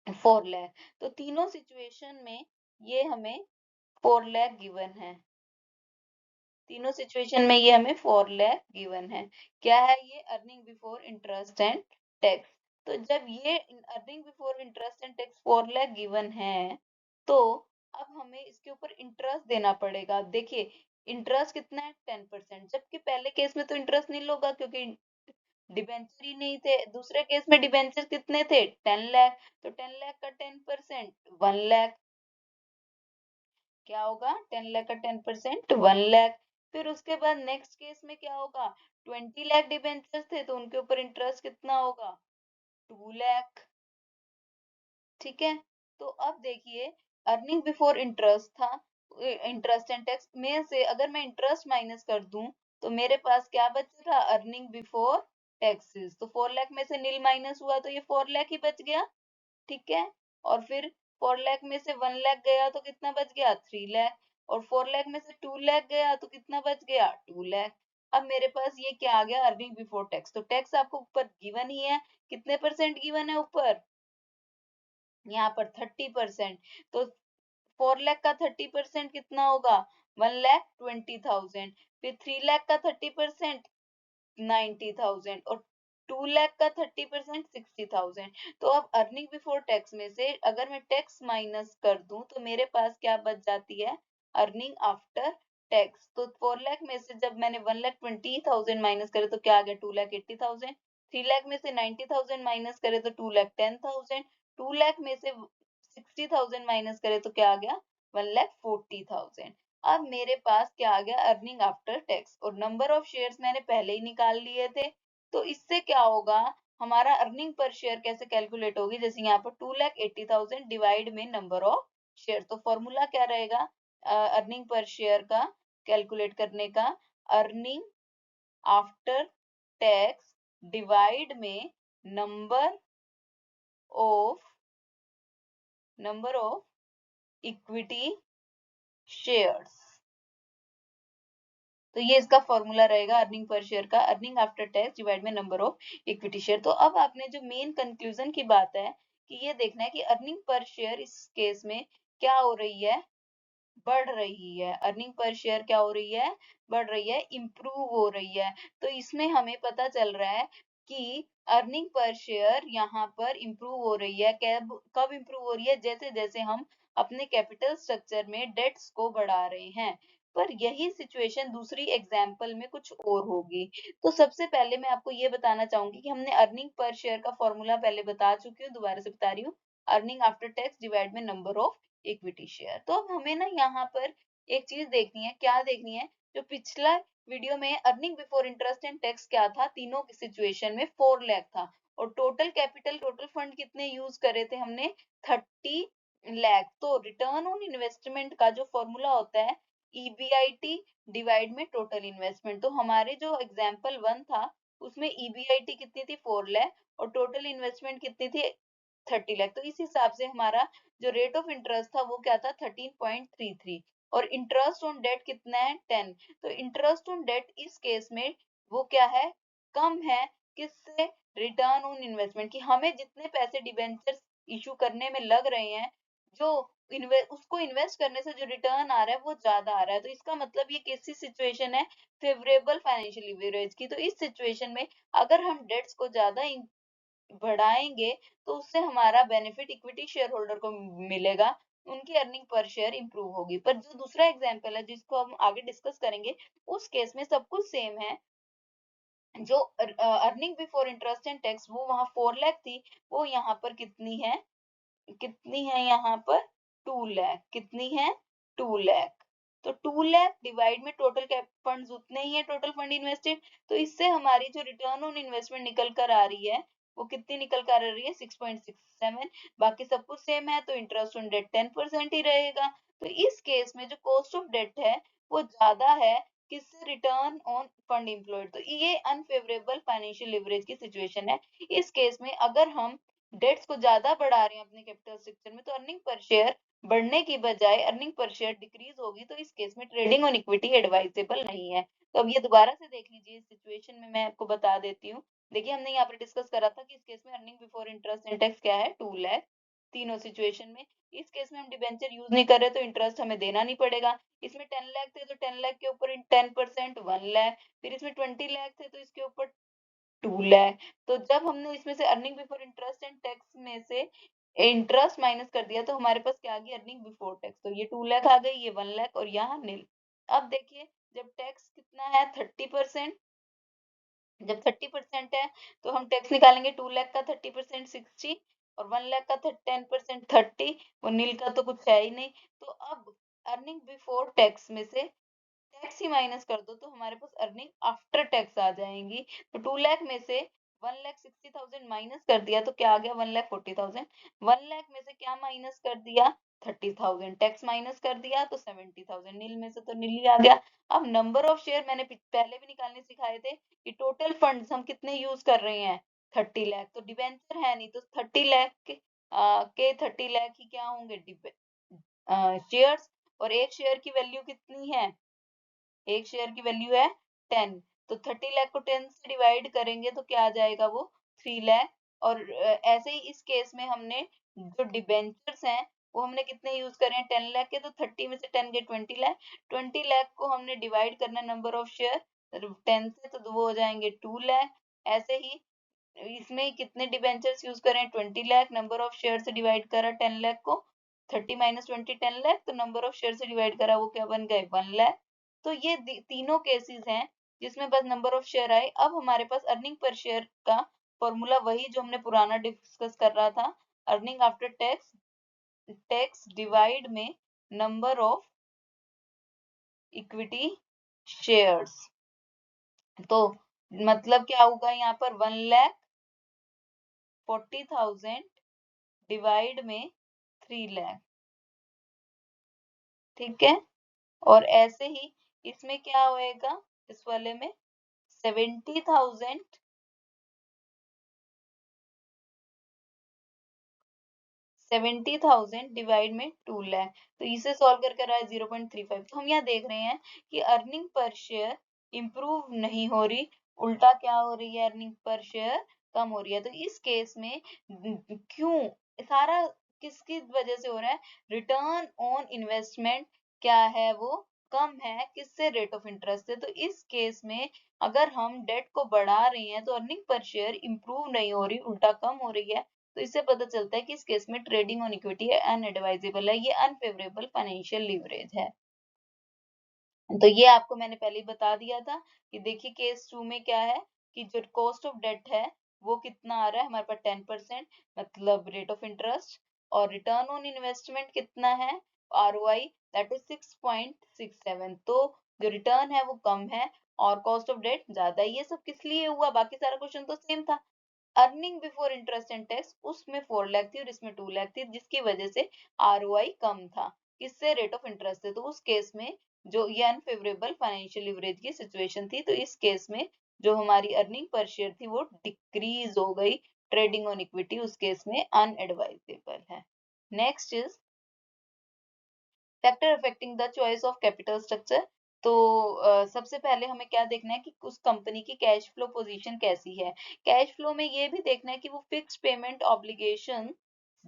S1: 4 लाख। तो तीनों सिचुएशन में ये हमें 4 लाख गिवन है। तीनों सिचुएशन में ये हमें 4 लाख गिवन है। क्या है ये? Earning before interest and tax. तो जब ये earning before interest and tax 4 lakh given है, तो अब हमें इसके ऊपर इंटरेस्ट देना पड़ेगा। देखिए इंटरेस्ट कितना है? 10%, जबकि पहले केस में तो इंटरेस्ट नहीं होगा क्योंकि डिबेंचर ही नहीं थे। दूसरे केस में डिबेंचर कितने थे? 10 लाख। तो 10 लाख का 10% 1 लाख। क्या होगा? 10 लाख का 10% 1 लाख। फिर उसके बाद नेक्स्ट केस में क्या होगा? 20 लाख डिबेंचर थे तो उनके ऊपर इंटरेस्ट कितना होगा? 2 लाख। ठीक है। तो अब देखिए अर्निंग बिफोर इंटरेस्ट था, इंटरेस्ट एंड टैक्स में से अगर मैं इंटरेस्ट माइनस कर दूं तो मेरे पास क्या बचेगा? Earning before taxes. तो 4 लाख में से नील माइनस हुआ तो ये 4 लाख ही बच गया। ठीक है। और फिर 4 लाख में से 1 लाख गया तो कितना बच गया? 3 लाख। और 4 लाख में से 2 लाख गया तो कितना बच गया? 2 लाख। अब मेरे पास ये क्या आ गया? Earning before tax. तो टैक्स आपको ऊपर गिवन ही है, कितने परसेंट गिवन है ऊपर? यहाँ पर 30%। तो 4 लाख का 30% कितना होगा? 1,20,000। फिर 3 लाख का 30% 90,000 और 2 लाख का 30% 60,000। तो अब अर्निंग बिफोर टैक्स में से अगर मैं टैक्स माइनस कर दूं तो मेरे पास क्या बच जाती है? Earning after tax. तो 4 लाख में से जब मैंने 1,20,000 माइनस करे तो क्या आ गया? 2,80,000। 3 लाख में से 90,000 माइनस करे तो 2,10,000। 2 लाख में से 60,000 माइनस करे तो क्या आ गया? 1,40,000। अब मेरे पास क्या आ गया? Earning after tax. और नंबर ऑफ शेयर्स मैंने पहले ही निकाल लिए थे। तो इससे क्या होगा? हमारा अर्निंग पर शेयर कैसे कैलकुलेट होगी? जैसे यहाँ पर 2,80,000 डिवाइड में नंबर ऑफ शेयर। तो फॉर्मूला क्या रहेगा अर्निंग पर शेयर का कैलकुलेट करने का? अर्निंग आफ्टर टैक्स डिवाइड में नंबर ऑफ इक्विटी शेयर्स। तो ये इसका फॉर्मूला रहेगा अर्निंग पर शेयर का, अर्निंग आफ्टर टैक्स डिवाइड में नंबर ऑफ इक्विटी शेयर। तो अब आपने जो मेन कंक्लूजन की बात है कि ये देखना है कि अर्निंग पर शेयर इस केस में क्या हो रही है? बढ़ रही है। अर्निंग पर शेयर क्या हो रही है? बढ़ रही है, इंप्रूव हो रही है। तो इसमें हमें पता चल रहा है कि अर्निंग पर शेयर यहाँ पर इंप्रूव हो रही है। कब कब इंप्रूव हो रही है? जैसे जैसे हम अपने कैपिटल स्ट्रक्चर में डेट्स को बढ़ा रहे हैं। पर यही सिचुएशन दूसरी एग्जाम्पल में कुछ और होगी। तो सबसे पहले मैं आपको ये बताना चाहूंगी कि हमने अर्निंग पर शेयर का फॉर्मूला पहले बता चुकी हूँ, दोबारा से बता रही हूँ। अर्निंग आफ्टर टैक्स डिवाइड में नंबर ऑफ इक्विटी शेयर। तो अब हमें ना यहाँ पर एक चीज देखनी है। क्या देखनी है? जो पिछला वीडियो में earning before interest and tax क्या था? तीनों की सिचुएशन में 4 लाख था और टोटल कैपिटल टोटल फंड कितने यूज करे थे हमने? 30 लाख। तो रिटर्न ऑन इन्वेस्टमेंट का जो फॉर्मूला होता है ईबीआईटी डिवाइड में टोटल इन्वेस्टमेंट। तो हमारे जो एग्जाम्पल 1 था उसमें ईबीआईटी कितनी थी? 4 लाख और टोटल इन्वेस्टमेंट कितनी थी? 30 लाख। तो इस हिसाब से हमारा जो रेट ऑफ इंटरेस्ट था वो क्या था? 13.33। और इंटरेस्ट ऑन डेट कितना है? 10। तो इंटरेस्ट ऑन डेट इस केस में वो क्या है? कम है। किससे? Return on investment. कि हमें जितने पैसे डिबेंचर इशू करने में लग रहे हैं, जो उसको इन्वेस्ट करने से जो रिटर्न आ रहा है वो ज्यादा आ रहा है। तो इसका मतलब ये कैसी सिचुएशन है? फेवरेबल फाइनेंशियल लीवरेज की। तो इस सिचुएशन में अगर हम डेट्स को ज्यादा बढ़ाएंगे तो उससे हमारा बेनिफिट इक्विटी शेयर होल्डर को मिलेगा, उनकी अर्निंग पर शेयर इंप्रूव होगी। पर जो दूसरा एग्जांपल है जिसको हम आगे डिस्कस करेंगे, उस केस में सब कुछ सेम है। जो earning before interest and tax वो वहां 4 लाख थी, वो यहाँ पर कितनी है? कितनी है यहाँ पर? 2 लाख। कितनी है? 2 लाख। तो 2 लाख डिवाइड में टोटल कैप फंड्स उतने ही है, टोटल फंड इन्वेस्टेड। तो इससे हमारी जो रिटर्न ऑन इन्वेस्टमेंट निकल कर आ रही है वो कितनी निकल कर आ रही है? 6.67। बाकी सब कुछ सेम है तो इंटरेस्ट ऑन डेट 10% ही रहेगा। तो इस केस में जो कॉस्ट ऑफ डेट है वो ज्यादा है किससे? Return on fund employed. तो ये अनफेवरेबल फाइनेंशियल लिवरेज की सिचुएशन है। इस केस में अगर हम डेट्स को ज्यादा बढ़ा रहे हैं अपने कैपिटल स्ट्रक्चर में तो अर्निंग पर शेयर बढ़ने की बजाय अर्निंग पर शेयर डिक्रीज होगी। तो इस केस में ट्रेडिंग ऑन इक्विटी एडवाइजेबल नहीं है। तो अब ये दोबारा से देख लीजिए, इस सिचुएशन में मैं आपको बता देती हूँ। देखिए हमने यहाँ पर डिस्कस करा था कि इस केस में earning before interest and tax क्या है? 2 लाख। तीनों सिचुएशन में। इस केस में हम डिबेंचर यूज नहीं कर रहे तो इंटरेस्ट हमें देना नहीं पड़ेगा। इसमें 10 लाख थे तो 10 लाख के ऊपर 10% 1 लाख, फिर इसमें 20 लाख थे तो इसके ऊपर 2 लाख। तो जब हमने इसमें से earning before interest and tax में से इंटरेस्ट माइनस कर दिया तो हमारे पास क्या आ गई, अर्निंग बिफोर टैक्स। तो ये 2 लाख आ गई, ये 1 लाख और यहाँ नील। अब देखिए जब टैक्स कितना है 30%, जब 30% है तो हम टैक्स निकालेंगे। 2 लाख का 30% 60 और 1 लाख का 10% 30 और नील का तो कुछ है ही नहीं। तो अब अर्निंग बिफोर टैक्स में से टैक्स ही माइनस कर दो तो हमारे पास अर्निंग आफ्टर टैक्स आ जाएंगी। तो 2 लाख में से 1,60,000 माइनस कर दिया तो क्या आ गया, 1,40,000। 1 लाख में से क्या माइनस कर दिया, 30,000। टैक्स माइनस कर दिया तो 70,000। नील में से तो नील ही आ गया। अब नंबर ऑफ शेयर मैंने पहले भी निकालने सिखाए थे कि टोटल फंड्स हम कितने यूज कर रहे हैं, 30 लाख। तो डिबेंचर है नहीं तो 30 लाख के 30 लाख ही क्या होंगे, शेयर्स। और एक शेयर की वैल्यू कितनी है, एक शेयर की वैल्यू है 10। तो 30 लाख को 10 से डिवाइड करेंगे तो क्या आ जाएगा, वो 3 लाख। और ऐसे ही इस केस में हमने जो डिबेंचर्स हैं वो हमने कितने यूज करे हैं, 10 लाख के। तो 30 में से 10 गए 20 लाख। 20 लाख को हमने डिवाइड करना नंबर ऑफ शेयर 10 से, तो वो हो जाएंगे 2 लाख। ऐसे ही इसमें कितने डिबेंचर्स यूज करें, 20 लाख। नंबर ऑफ शेयर से डिवाइड करा 10 लाख को, 30 माइनस 20 10 लाख। तो नंबर ऑफ शेयर से डिवाइड करा वो क्या बन गए, 1 लाख। तो ये तीनों केसेस हैं जिसमें बस नंबर ऑफ शेयर आए। अब हमारे पास अर्निंग पर शेयर का फॉर्मूला वही जो हमने पुराना डिस्कस कर रहा था, earning after tax, tax divide में नंबर ऑफ इक्विटी शेयर्स। तो मतलब क्या होगा यहाँ पर, 1,40,000 डिवाइड में 3 लाख, ठीक है। और ऐसे ही इसमें क्या होएगा, इस वाले में 70,000 डिवाइड में 2 लाख। तो इसे सॉल्व करके रहा है 0.35। तो हम यहाँ देख रहे हैं कि अर्निंग पर शेयर इंप्रूव नहीं हो रही, उल्टा क्या हो रही है, अर्निंग पर शेयर कम हो रही है। तो इस केस में क्यों, सारा किसकी वजह से हो रहा है, रिटर्न ऑन इन्वेस्टमेंट क्या है, वो कम है, किससे, रेट ऑफ इंटरेस्ट से। तो इस केस में अगर हम डेट को बढ़ा रहे हैं तो अर्निंग पर शेयर इंप्रूव नहीं हो रही, उल्टा कम हो रही है। तो इससे पता चलता है कि इस केस में ट्रेडिंग ऑन इक्विटी अनएडवाइजेबल है, ये अनफेवरेबल फाइनेंशियल लीवरेज है। तो ये आपको मैंने पहले ही बता दिया था कि देखिए केस 2 में क्या है कि जो कॉस्ट ऑफ डेट है वो कितना आ रहा है हमारे पास, 10%, मतलब रेट ऑफ इंटरेस्ट। और रिटर्न ऑन इन्वेस्टमेंट कितना है, आरओआई, दैट इज 6.67। तो जो रिटर्न है वो कम है और कॉस्ट ऑफ डेट ज्यादा है। ये सब किस लिए हुआ, बाकी सारा क्वेश्चन तो सेम था। Earning before interest and tax उसमें 4 लाख थी और इसमें 2 लाख थी, जिसकी वजह से आरओआई कम था, किससे, रेट ऑफ इंटरेस्ट से। तो उस केस में जो ये अनफेवरेबल फाइनेंशियल लिवरेज की सिचुएशन थी, तो इस केस में जो हमारी अर्निंग पर शेयर थी वो डिक्रीज हो गई। ट्रेडिंग ऑन इक्विटी उस केस में अनएडवाइजेबल है। Next is factor affecting the choice of capital structure. तो सबसे पहले हमें क्या देखना है कि उस कंपनी की कैश फ्लो पोजीशन कैसी है। कैश फ्लो में ये भी देखना है कि वो फिक्स पेमेंट ऑब्लिगेशन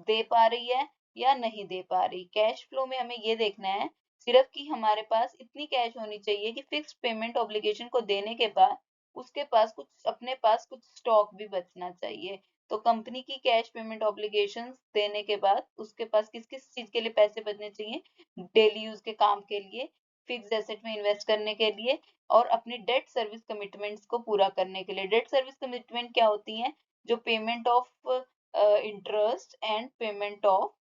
S1: दे पा रही है या नहीं दे पा रही। कैश फ्लो में हमें ये देखना है सिर्फ कि हमारे पास इतनी कैश होनी चाहिए कि फिक्स पेमेंट ऑब्लिगेशन को देने के बाद उसके पास कुछ, अपने पास कुछ स्टॉक भी बचना चाहिए। तो कंपनी की कैश पेमेंट ऑब्लिगेशंस देने के बाद उसके पास किस किस चीज के लिए पैसे बचने चाहिए, डेली यूज के काम के लिए, फिक्स एसेट में इन्वेस्ट करने के लिए और अपनी डेट सर्विस कमिटमेंट्स को पूरा करने के लिए। डेट सर्विस कमिटमेंट क्या होती है, जो payment of interest and payment of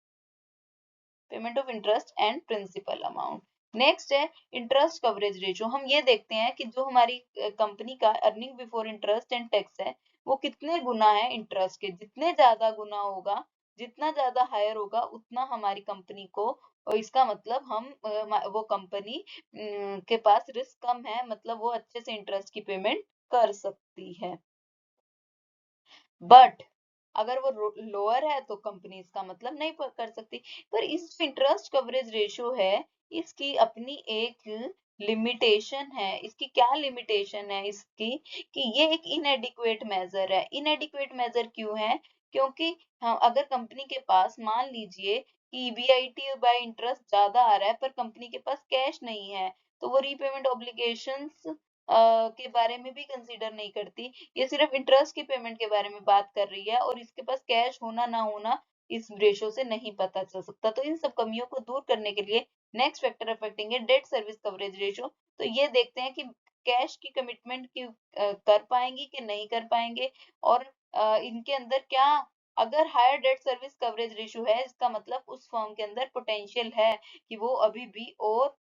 S1: interest and principal amount. Next है इंटरेस्ट कवरेज रेशियो। हम ये देखते हैं कि जो हमारी कंपनी का earning before interest and tax है वो कितने गुना है इंटरेस्ट के। जितने ज्यादा गुना होगा, जितना ज्यादा हायर होगा उतना हमारी कंपनी को, और इसका मतलब हम वो कंपनी के पास रिस्क कम है, मतलब वो अच्छे से इंटरेस्ट की पेमेंट कर सकती है। बट अगर वो लोअर है तो कंपनी इसका मतलब नहीं कर सकती। पर इस जो इंटरेस्ट कवरेज रेशियो है इसकी अपनी एक लिमिटेशन है। इसकी क्या लिमिटेशन है इसकी, कि ये एक इनएडिक्वेट मेजर है। इनएडिक्वेट मेजर क्यों है, क्योंकि हम अगर कंपनी के पास मान लीजिए कि ईबीआईटी बाय इंटरेस्ट ज्यादा आ रहा है पर कंपनी के पास कैश नहीं है, तो वो रीपेमेंट ऑब्लिगेशंस के बारे में भी कंसीडर नहीं करती। ये सिर्फ इंटरेस्ट की पेमेंट के बारे में बात कर रही है और इसके पास कैश होना ना होना इस रेशो से नहीं पता चल सकता। तो इन सब कमियों को दूर करने के लिए नेक्स्ट फैक्टर अफेक्टिंग है डेट सर्विस कवरेज रेशो। तो ये देखते हैं कि कैश की कमिटमेंट की कर पाएंगी कि नहीं कर पाएंगे, और इनके अंदर क्या, अगर higher debt service coverage ratio है इसका मतलब उस फर्म के अंदर पोटेंशियल है कि वो अभी भी और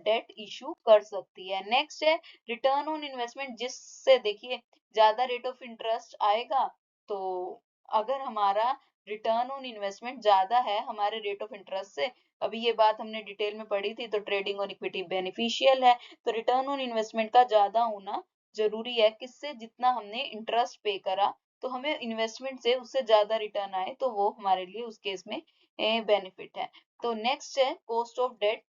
S1: डेट इशू कर सकती है। नेक्स्ट है रिटर्न ऑन इन्वेस्टमेंट, जिससे देखिए ज्यादा रेट ऑफ इंटरेस्ट आएगा, तो अगर हमारा रिटर्न ऑन इन्वेस्टमेंट ज्यादा है हमारे रेट ऑफ इंटरेस्ट से, अभी ये बात हमने डिटेल में पढ़ी थी, तो ट्रेडिंग और इक्विटी बेनिफिशियल है, तो रिटर्न ऑन इन्वेस्टमेंट का ज्यादा होना जरूरी है। किससे? जितना हमने इंटरेस्ट पे करा, तो हमें इन्वेस्टमेंट से उससे ज्यादा रिटर्न आए तो वो हमारे लिए उस केस में बेनिफिट है। तो नेक्स्ट है cost of debt.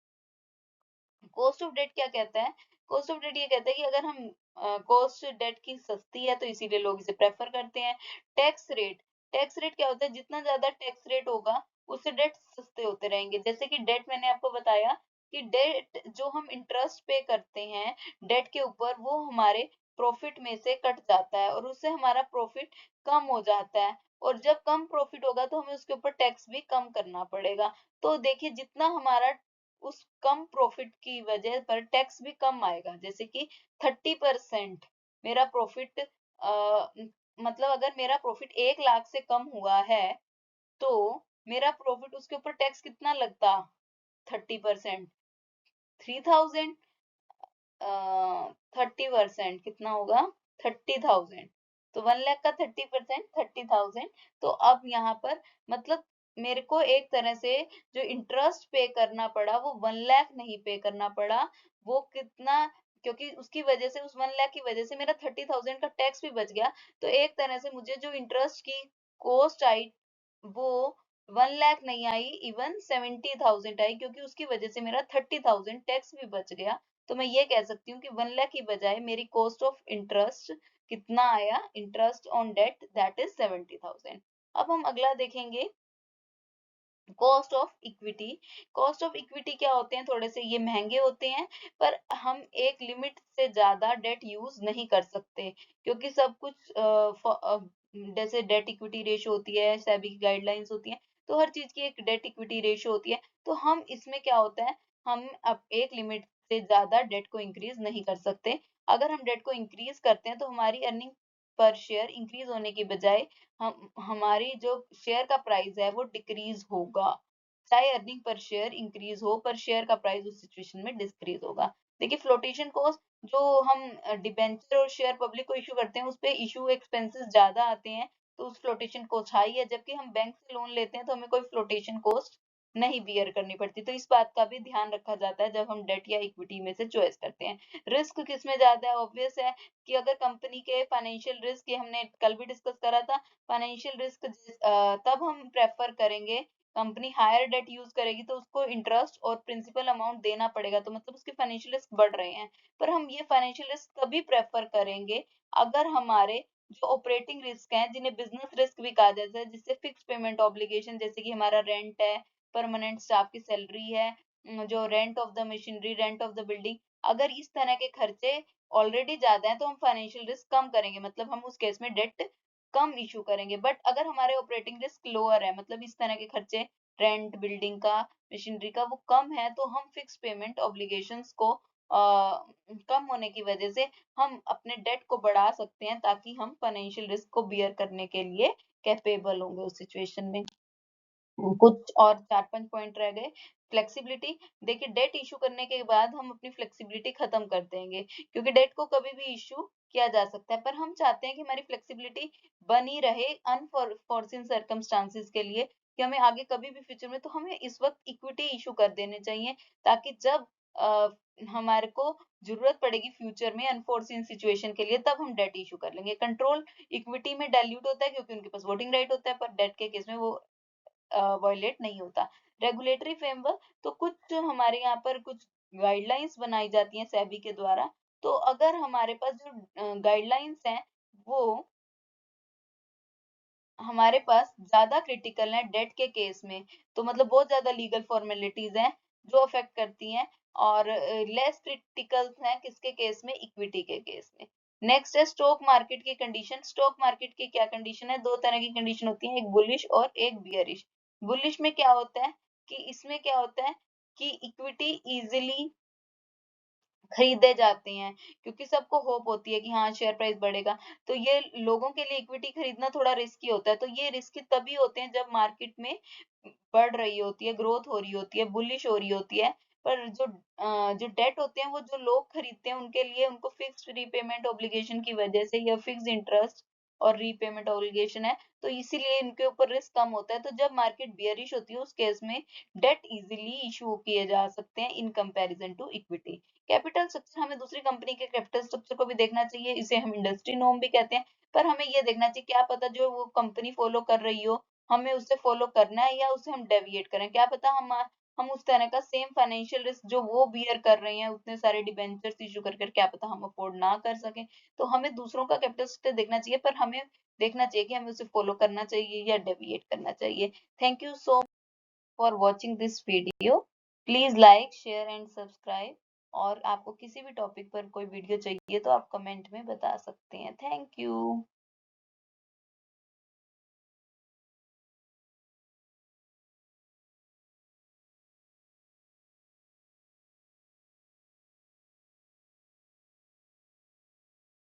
S1: Cost of debt क्या कहता है? कॉस्ट ऑफ डेट ये कहता है कि अगर हम कॉस्ट डेट की सस्ती है तो इसीलिए लोग इसे प्रेफर करते हैं। टैक्स रेट, टैक्स रेट क्या होता है? जितना ज्यादा टैक्स रेट होगा उससे डेट सस्ते होते रहेंगे। जैसे कि डेट मैंने आपको बताया कि डेट जो हम इंटरेस्ट पे करते हैं डेट के ऊपर, वो हमारे प्रॉफिट में से कट जाता है और उससे हमारा प्रॉफिट कम हो जाता है, और जब कम प्रॉफिट होगा तो हमें उसके ऊपर टैक्स भी कम करना पड़ेगा। तो देखिए जितना हमारा उस कम प्रॉफिट की वजह पर टैक्स भी कम आएगा, जैसे कि 30% मेरा प्रॉफिट, मतलब अगर मेरा प्रॉफिट 1 लाख से कम हुआ है तो मेरा प्रॉफिट उसके ऊपर टैक्स कितना लगता? 30%, 3000। 30% कितना होगा? 30,000। तो 1 लाख का 30%, 30,000। तो अब यहाँ पर मतलब मेरे को एक तरह से जो इंटरेस्ट पे करना पड़ा वो 1 लाख नहीं पे करना पड़ा। वो कितना? क्योंकि उसकी वजह से, उस 1 लाख की वजह से मेरा 30,000 का टैक्स भी बच गया। तो एक तरह से मुझे जो इंटरेस्ट की कॉस्ट आई वो 1 लाख नहीं आई, इवन 70,000 आई, क्योंकि उसकी वजह से मेरा 30,000 टैक्स भी बच गया। तो मैं ये कह सकती हूँ कि 1 लाख की बजाय मेरी कॉस्ट ऑफ इंटरेस्ट कितना आया? Interest on debt that is 70,000। अब हम अगला देखेंगे cost of equity. Cost of equity क्या होते हैं? थोड़े से ये महंगे होते हैं, पर हम एक लिमिट से ज्यादा डेट यूज नहीं कर सकते, क्योंकि सब कुछ जैसे डेट इक्विटी रेशो होती है, सेबी की गाइडलाइंस होती है, तो हर चीज की एक डेट इक्विटी रेशो होती है। तो हम इसमें क्या होता है, हम अब एक लिमिट से ज्यादा डेट को इंक्रीज नहीं कर सकते। अगर हम डेट को इंक्रीज करते हैं तो हमारी अर्निंग पर शेयर इंक्रीज होने की बजाय हम हमारी जो शेयर का प्राइस है वो डिक्रीज होगा। चाहे अर्निंग पर शेयर इंक्रीज हो पर शेयर का प्राइस उस सिचुएशन में डिक्रीज होगा। देखिए फ्लोटेशन कॉस्ट, जो हम डिबेंचर और शेयर पब्लिक को इशू करते हैं उस पे इशू एक्सपेंसेस ज्यादा आते हैं, तो उस फ्लोटेशन कॉस्ट हाई है, जबकि हम बैंक से लोन लेते हैं तो हमें कोई फ्लोटेशन कॉस्ट नहीं बियर करनी पड़ती। तो इस बात का भी ध्यान रखा जाता है जब हम डेट या इक्विटी में से चॉइस करते हैं। रिस्क किसमें ज्यादा है? ऑब्वियस है कि अगर कंपनी के फाइनेंशियल रिस्क, ये हमने कल भी डिस्कस करा था, फाइनेंशियल रिस्क तब हम प्रेफर करेंगे, कंपनी हायर डेट यूज करेगी तो उसको इंटरेस्ट और प्रिंसिपल अमाउंट देना पड़ेगा, तो मतलब उसके फाइनेंशियल रिस्क बढ़ रहे हैं। पर हम ये फाइनेंशियल रिस्क तभी प्रेफर करेंगे अगर हमारे जो ऑपरेटिंग रिस्क हैं, जिन्हें बिजनेस रिस्क भी कहा जाता है, जिससे फिक्स पेमेंट ऑब्लिगेशन, जैसे कि हमारा रेंट है, परमानेंट स्टाफ की सैलरी है, जो rent of the machinery, rent of the building, अगर इस तरह के खर्चे ऑलरेडी ज्यादा है तो हम फाइनेंशियल रिस्क कम करेंगे, मतलब हम उस केस में डेट कम इशू करेंगे। बट अगर हमारे ऑपरेटिंग रिस्क लोअर है, मतलब इस तरह के खर्चे रेंट, बिल्डिंग का, मशीनरी का, वो कम है, तो हम फिक्स पेमेंट ऑब्लिगेशंस को कम होने की वजह से हम अपने डेट को बढ़ा सकते हैं, ताकि हम फाइनेंशियल रिस्क को बियर करने के लिए कैपेबल होंगे उस सिचुएशन में। कुछ और 4-5 पॉइंट रह गए। फ्लेक्सिबिलिटी, देखिए डेट इशू करने के बाद हम अपनी फ्लेक्सिबिलिटी खत्म कर देंगे, क्योंकि डेट को कभी भी इशू किया जा सकता है, पर हम चाहते हैं कि हमारी फ्लेक्सिबिलिटी बनी रहे अनफॉर्सिन सर्कमस्टांसिस के लिए, कि हमें आगे कभी भी फ्यूचर में, तो हमें इस वक्त इक्विटी इशू कर देने चाहिए, ताकि जब हमारे को जरूरत पड़ेगी फ्यूचर में अनफॉर्सिन सिचुएशन के लिए, तब हम डेट इशू कर लेंगे। कंट्रोल इक्विटी में डाइल्यूट होता है क्योंकि उनके पास वोटिंग राइट होता है, पर डेट के केस में वो वायलेट नहीं होता। रेगुलेटरी फ्रेमवर्क, तो कुछ हमारे यहाँ पर कुछ गाइडलाइंस बनाई जाती हैं सेबी के द्वारा, तो अगर हमारे पास जो गाइडलाइंस हैं वो हमारे पास ज्यादा क्रिटिकल है डेट के केस में, तो मतलब बहुत ज्यादा लीगल फॉर्मेलिटीज हैं जो अफेक्ट करती हैं, और लेस क्रिटिकल हैं किसके केस में, इक्विटी के केस में। नेक्स्ट है स्टॉक मार्केट की कंडीशन। स्टॉक मार्केट की क्या कंडीशन है, दो तरह की कंडीशन होती है, एक बुलिश और एक बियरिश। बुलिश में क्या होता है कि इसमें क्या होता है कि इक्विटी इजिली खरीदे जाते हैं, क्योंकि सबको होप होती है कि हाँ शेयर प्राइस बढ़ेगा। तो ये लोगों के लिए इक्विटी खरीदना थोड़ा रिस्की होता है, तो ये रिस्की तभी होते हैं जब मार्केट में बढ़ रही होती है, ग्रोथ हो रही होती है, बुलिश हो रही होती है। पर जो डेट होते हैं वो जो लोग खरीदते हैं उनके लिए, उनको फिक्स्ड रीपेमेंट ऑब्लिगेशन की वजह से, या फिक्स्ड इंटरेस्ट और रीपेमेंट ऑब्लिगेशन है, तो इसीलिए इनके ऊपर रिस्क कम होता है। तो जब मार्केट बियरिश होती है उस केस में डेट इजीली इशू किए जा सकते हैं in comparison to equity. Capital structure, हमें दूसरी कंपनी के कैपिटल स्ट्रक्चर को भी देखना चाहिए, इसे हम इंडस्ट्री नॉर्म भी कहते हैं। पर हमें ये देखना चाहिए क्या पता जो वो कंपनी फॉलो कर रही हो हमें उसे फॉलो करना है, या उसे हम डेविएट करें। क्या पता हम उस तरह का सेम फाइनेंशियल रिस्क जो वो बियर कर रहे हैं उतने सारे डिबेंचर्स इशू कर कर, क्या पता हम अफोर्ड ना कर सकें। तो हमें दूसरों का कैपिटल स्ट्रक्चर देखना चाहिए, पर हमें देखना चाहिए कि हमें उसे फॉलो करना चाहिए या डेविएट करना चाहिए। Thank you so for watching this video. Please like share and subscribe. और आपको किसी भी टॉपिक पर कोई वीडियो चाहिए तो आप कमेंट में बता सकते हैं। Thank you.